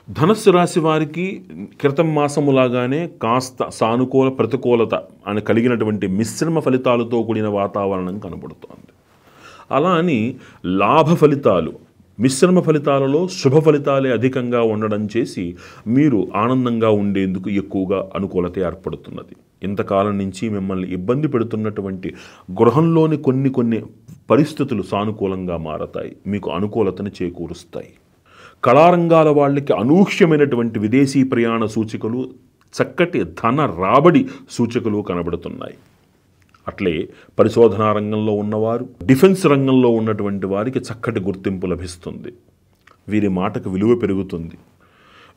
ధనుస్సు రాశి వారికి క్రితం మాసములాగానే కాస్త సానుకూల ప్రతికూలత అని కలిగినటువంటి మిశ్రమ ఫలితాలతో కూడిన వాతావరణం కనబడుతోంది. అలా అని లాభ ఫలితాలు మిశ్రమ ఫలితాలలో శుభ ఫలితాలే అధికంగా ఉండడం చేసి మీరు ఆనందంగా ఉండేందుకు ఎక్కువగా అనుకూలత ఏర్పడుతున్నది. ఇంతకాలం నుంచి మిమ్మల్ని ఇబ్బంది పెడుతున్నటువంటి గృహంలోని కొన్ని పరిస్థితులు సానుకూలంగా మారతాయి, మీకు అనుకూలతను చేకూరుస్తాయి. కళారంగాల వాళ్ళకి అనూహ్యమైనటువంటి విదేశీ ప్రయాణ సూచికలు, చక్కటి ధన రాబడి సూచికలు కనబడుతున్నాయి. అట్లే పరిశోధనా రంగంలో ఉన్నవారు, డిఫెన్స్ రంగంలో ఉన్నటువంటి వారికి చక్కటి గుర్తింపు లభిస్తుంది. వీరి మాటకు విలువ పెరుగుతుంది.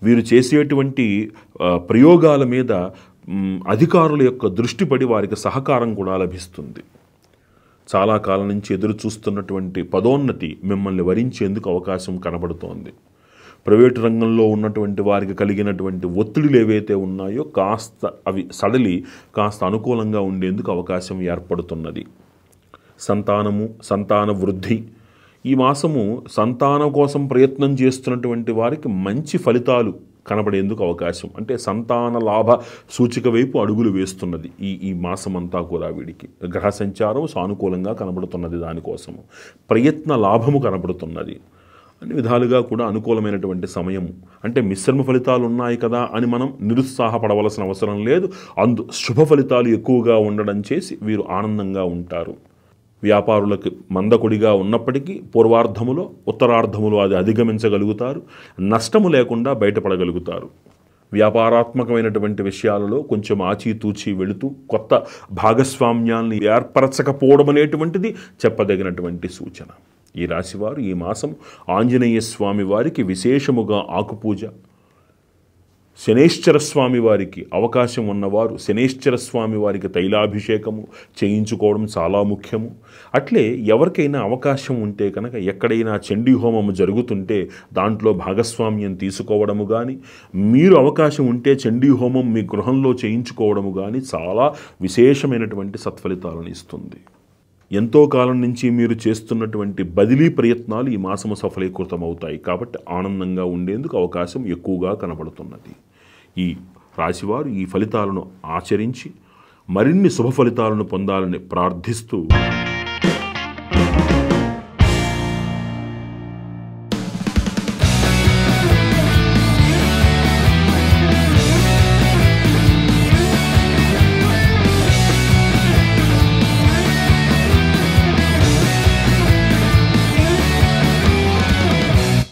వీరు చేసేటువంటి ప్రయోగాల మీద అధికారుల యొక్క దృష్టి పడి వారికి సహకారం కూడా లభిస్తుంది. చాలా కాలం నుంచి ఎదురు చూస్తున్నటువంటి పదోన్నతి మిమ్మల్ని వరించేందుకు అవకాశం కనబడుతోంది. ప్రైవేటు రంగంలో ఉన్నటువంటి వారికి కలిగినటువంటి ఒత్తిడిలు ఏవైతే ఉన్నాయో అవి సడలి కాస్త అనుకూలంగా ఉండేందుకు అవకాశం ఏర్పడుతున్నది. సంతాన వృద్ధి, ఈ మాసము సంతానం కోసం ప్రయత్నం చేస్తున్నటువంటి వారికి మంచి ఫలితాలు కనబడేందుకు అవకాశం, అంటే సంతాన లాభ సూచిక వైపు అడుగులు వేస్తున్నది ఈ మాసమంతా కూడా. వీడికి గ్రహ సంచారం సానుకూలంగా కనబడుతున్నది, దానికోసము ప్రయత్న లాభము కనబడుతున్నది. అన్ని విధాలుగా కూడా అనుకూలమైనటువంటి సమయం. అంటే మిశ్రమ ఫలితాలు ఉన్నాయి కదా అని మనం నిరుత్సాహపడవలసిన అవసరం లేదు. శుభ ఫలితాలు ఎక్కువగా ఉండడం చేసి వీరు ఆనందంగా ఉంటారు. వ్యాపారులకు మందకొడిగా ఉన్నప్పటికీ పూర్వార్ధములో ఉత్తరార్ధములో అది అధిగమించగలుగుతారు. నష్టము లేకుండా బయటపడగలుగుతారు. వ్యాపారాత్మకమైనటువంటి విషయాలలో కొంచెం ఆచితూచి వెళుతూ కొత్త భాగస్వామ్యాన్ని ఏర్పరచకపోవడం అనేటువంటిది చెప్పదగినటువంటి సూచన. ఈ రాశివారు ఈ మాసం ఆంజనేయ స్వామి వారికి విశేషముగా ఆకుపూజ, శనేశ్వర స్వామి వారికి అవకాశం ఉన్నవారు శనేశ్వర స్వామి వారికి తైలాభిషేకము చేయించుకోవడం చాలా ముఖ్యము. అట్లే ఎవరికైనా అవకాశం ఉంటే కనుక ఎక్కడైనా చండీ హోమము జరుగుతుంటే దాంట్లో భాగస్వామ్యం తీసుకోవడము కానీ, మీరు అవకాశం ఉంటే చండీ హోమం మీ గృహంలో చేయించుకోవడము కానీ చాలా విశేషమైనటువంటి సత్ఫలితాలను ఇస్తుంది. ఎంతో కాలం నుంచి మీరు చేస్తున్నటువంటి బదిలీ ప్రయత్నాలు ఈ మాసము సఫలీకృతమవుతాయి. కాబట్టి ఆనందంగా ఉండేందుకు అవకాశం ఎక్కువగా కనబడుతున్నది. ఈ రాశివారు ఈ ఫలితాలను ఆచరించి మరిన్ని శుభ ఫలితాలను పొందాలని ప్రార్థిస్తూ